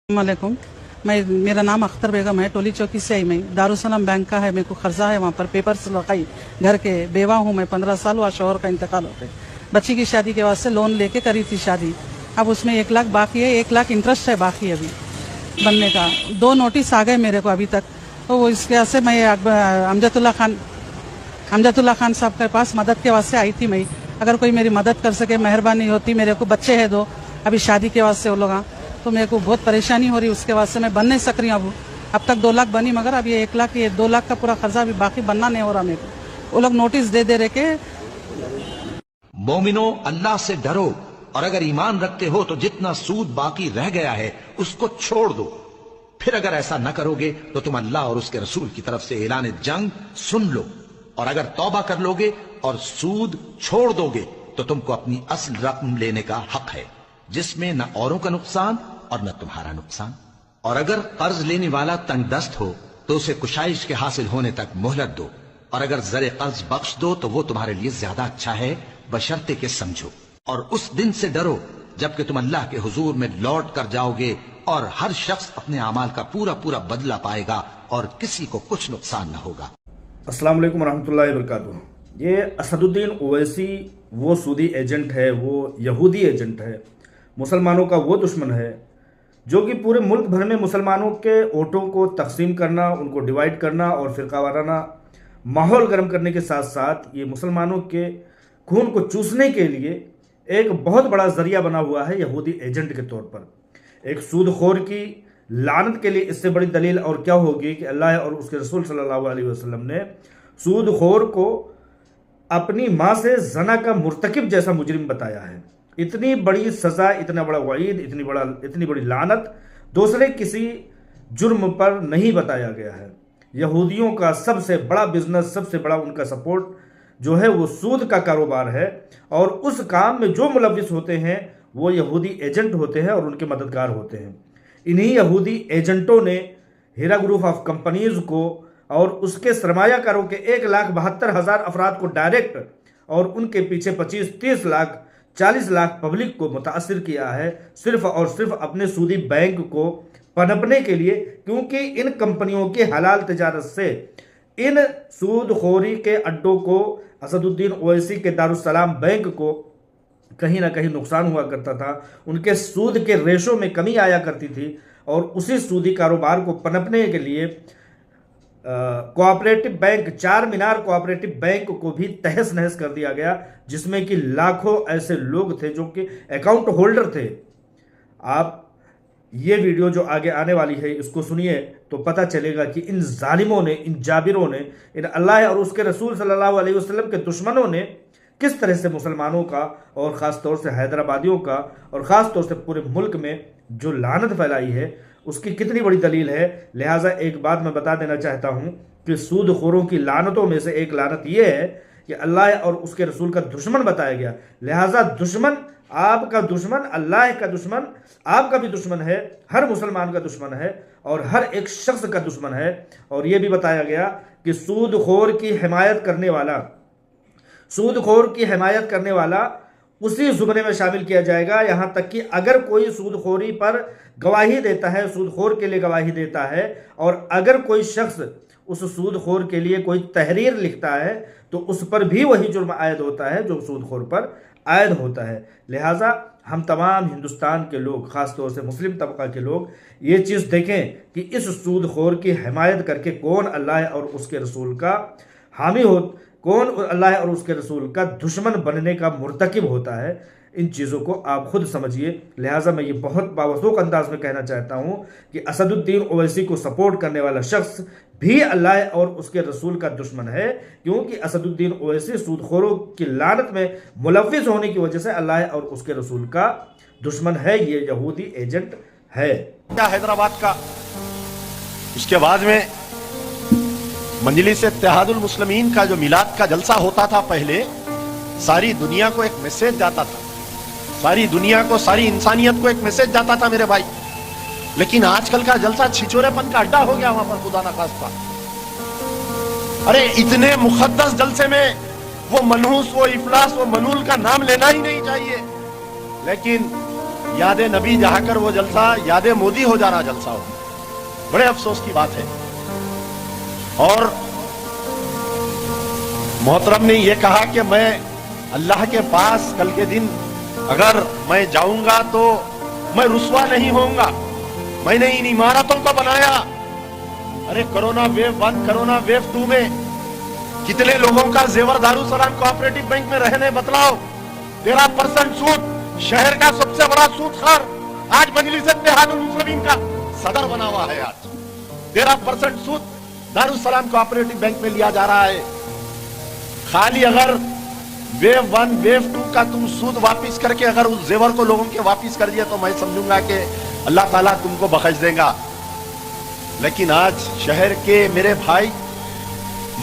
वालेकुम। मेरा नाम अख्तर बेगम है, टोली चौकी से आई मैं। दारुसलाम बैंक का है, मेरे को कर्जा है, वहाँ पर पेपर्स लगाई घर के। बेवा हूँ मैं, 15 साल हुआ शौहर का इंतकाल होते। बच्ची की शादी के वास्ते लोन लेके करी थी शादी। अब उसमें 1 लाख बाकी है, 1 लाख इंटरेस्ट है बाकी अभी बनने का। 2 नोटिस आ गए मेरे को अभी तक। तो वो इसके वास्ते मैं अमजदुल्ला खान साहब के पास मदद के वास्ते आई थी मैं। अगर कोई मेरी मदद कर सके मेहरबानी होती। मेरे को बच्चे हैं 2 अभी शादी के वास्ते वो लोग, तो मेरे को बहुत परेशानी हो रही उसके वास्ते। मैं बन नहीं सक रही हूँ। अब तक 2 लाख बनी, मगर अब ये 1 लाख, ये 2 लाख का पूरा खर्चा अभी बाकी बनना नहीं हो रहा मेरे को। वो लोग नोटिस दे रहे के मोमिनो अल्लाह से डरो, और अगर ईमान रखते हो तो जितना सूद बाकी रह गया है उसको छोड़ दो। फिर अगर ऐसा न करोगे तो तुम अल्लाह और उसके रसूल की तरफ से ऐलान जंग सुन लो, और अगर तौबा कर लोगे और सूद छोड़ दोगे तो तुमको अपनी असल रकम लेने का हक है, जिसमें न औरों का नुकसान और न तुम्हारा नुकसान। और अगर कर्ज लेने वाला तंगदस्त हो तो उसे कुशाइश के हासिल होने तक मोहलत दो, और अगर जरे कर्ज बख्श दो तो वो तुम्हारे लिए ज्यादा अच्छा है, बशर्ते के समझो। और उस दिन से डरो जबकि तुम अल्लाह के हुजूर में लौट कर जाओगे, और हर शख्स अपने अमाल का पूरा पूरा बदला पाएगा और किसी को कुछ नुकसान न होगा। अस्सलाम वालेकुम रहमतुल्लाहि व बरकातुहू। ये असदुद्दीन ओवैसी वो सूदी एजेंट है, वो यहूदी एजेंट है, मुसलमानों का वो दुश्मन है जो कि पूरे मुल्क भर में मुसलमानों के वोटों को तकसीम करना, उनको डिवाइड करना और फिरकावाराना माहौल गर्म करने के साथ साथ ये मुसलमानों के खून को चूसने के लिए एक बहुत बड़ा जरिया बना हुआ है यहूदी एजेंट के तौर पर। एक सूदखोर की लानत के लिए इससे बड़ी दलील और क्या होगी कि अल्लाह और उसके रसूल सल्लल्लाहु अलैहि वसल्लम ने सूदखोर को अपनी माँ से जना का मुर्तकिब जैसा मुजरिम बताया है। इतनी बड़ी सजा, इतना बड़ा वईद, इतनी बड़ी लानत दूसरे किसी जुर्म पर नहीं बताया गया है। यहूदियों का सबसे बड़ा बिजनेस, सबसे बड़ा उनका सपोर्ट जो है वो सूद का कारोबार है, और उस काम में जो मुलविस होते हैं वो यहूदी एजेंट होते हैं और उनके मददगार होते हैं। इन्हीं यहूदी एजेंटों ने हीरा ग्रुप ऑफ कंपनीज को और उसके सरमायाकारों के 1,72,000 अफराद को डायरेक्ट और उनके पीछे 25-30 लाख 40 लाख पब्लिक को मुतासिर किया है, सिर्फ और सिर्फ अपने सूदी बैंक को पनपने के लिए। क्योंकि इन कंपनियों की हलाल तिजारत से इन सूदखोरी के अड्डों को, असदुद्दीन ओवैसी के दारुसलाम बैंक को कहीं ना कहीं नुकसान हुआ करता था। उनके सूद के रेशो में कमी आया करती थी, और उसी सूदी कारोबार को पनपने के लिए कोऑपरेटिव बैंक, 4 मीनार कोऑपरेटिव बैंक को भी तहस नहस कर दिया गया, जिसमें कि लाखों ऐसे लोग थे जो कि अकाउंट होल्डर थे। आप ये वीडियो जो आगे आने वाली है इसको सुनिए तो पता चलेगा कि इन जालिमों ने, इन जाबिरों ने, इन अल्लाह और उसके रसूल सल्लल्लाहु अलैहि वसल्लम के दुश्मनों ने किस तरह से मुसलमानों का और ख़ास तौर से हैदराबादियों का और ख़ास तौर से पूरे मुल्क में जो लानत फैलाई है उसकी कितनी बड़ी दलील है। लिहाजा एक बात मैं बता देना चाहता हूँ कि सूदखोरों की लानतों में से एक लानत यह है कि अल्लाह और उसके रसूल का दुश्मन बताया गया। लिहाजा दुश्मन, आपका दुश्मन, अल्लाह का दुश्मन आपका भी दुश्मन है, हर मुसलमान का दुश्मन है और हर एक शख्स का दुश्मन है। और यह भी बताया गया कि सूदखोर की हिमायत करने वाला उसी जुमरे में शामिल किया जाएगा। यहाँ तक कि अगर कोई सूदखोरी पर गवाही देता है, सूदखोर के लिए गवाही देता है, और अगर कोई शख्स उस सूदखोर के लिए कोई तहरीर लिखता है तो उस पर भी वही जुर्म आयद होता है जो सूदखोर पर आयद होता है। लिहाजा हम तमाम हिंदुस्तान के लोग, ख़ास तौर से मुस्लिम तबका के लोग, ये चीज़ देखें कि इस सूदखोर की हिमायत करके कौन अल्लाह और उसके रसूल का हामी हो, कौन अल्लाह और उसके रसूल का दुश्मन बनने का मुर्तकिब होता है। इन चीज़ों को आप खुद समझिए। लिहाजा मैं ये बहुत बावसूख अंदाज में कहना चाहता हूँ कि असदुद्दीन ओवैसी को सपोर्ट करने वाला शख्स भी अल्लाह और उसके रसूल का दुश्मन है, क्योंकि असदुद्दीन ओवैसी सूदखोरों की लानत में मुलव्विस होने की वजह से अल्लाह और उसके रसूल का दुश्मन है। ये यहूदी एजेंट है। हैदराबाद का, उसके बाद में मजलिस इत्तेहादुल मुस्लिमीन का जो मिलाद का जलसा होता था, पहले सारी दुनिया को एक मैसेज जाता था, सारी दुनिया को, सारी इंसानियत को एक मैसेज जाता था मेरे भाई। लेकिन आजकल का जलसा छिछोरेपन का अड्डा हो गया वहां पर, खुदा ना खास्ता। अरे इतने मुकद्दस जलसे में वो मनहूस, वो इफलास, वो मनूल का नाम लेना ही नहीं चाहिए। लेकिन याद नबी जाकर वो जलसा याद मोदी हो जाना जलसा हो। बड़े अफसोस की बात है। और मोहतरम ने ये कहा कि मैं अल्लाह के पास कल के दिन अगर मैं जाऊंगा तो मैं रुसवा नहीं होऊंगा। मैंने इन इमारतों को बनाया। अरे कोरोना वेव 1 कोरोना वेव 2 में कितने लोगों का जेवर दारुसलाम कोऑपरेटिव बैंक में रहने बतलाओ। 13% सूद, शहर का सबसे बड़ा सूदखोर आज मजलिस इत्तेहादुल मुस्लिमीन का सदर बना हुआ है। आज 13% सूद दारुसलाम कोऑपरेटिव बैंक में लिया जा रहा है। खाली अगर वेव 1 वेव 2 का तुम सूद वापिस करके अगर उस जेवर को लोगों के वापिस कर दिया तो मैं समझूंगा कि अल्लाह ताला तुमको बख्श देगा। लेकिन आज शहर के मेरे भाई,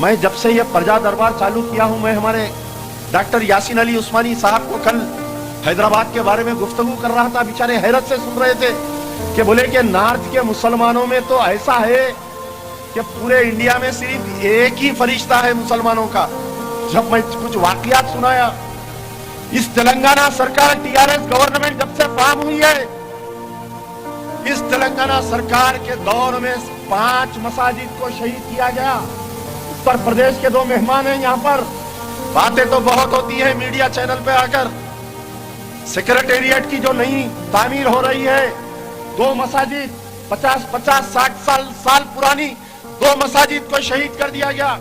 मैं जब से ये प्रजा दरबार चालू किया हूं, मैं हमारे डॉक्टर यासीन अली उस्मानी साहब को कल हैदराबाद के बारे में गुफ्तगू कर रहा था। बेचारे हैरत से सुन रहे थे कि बोले कि नॉर्थ के मुसलमानों में तो ऐसा है कि पूरे इंडिया में सिर्फ एक ही फरिश्ता है मुसलमानों का। जब मैं कुछ वाकयात सुनाया, इस तेलंगाना सरकार टीआरएस गवर्नमेंट जब से फॉर्म हुई है, इस तेलंगाना सरकार के दौर में 5 मसाजिद को शहीद किया गया। उत्तर प्रदेश के 2 मेहमान हैं यहाँ पर। बातें तो बहुत होती है मीडिया चैनल पे आकर। सेक्रेटेरिएट की जो नई तामीर हो रही है, 2 मसाजिद 50-50 60 साल पुरानी 2 मसाजिद को शहीद कर दिया गया।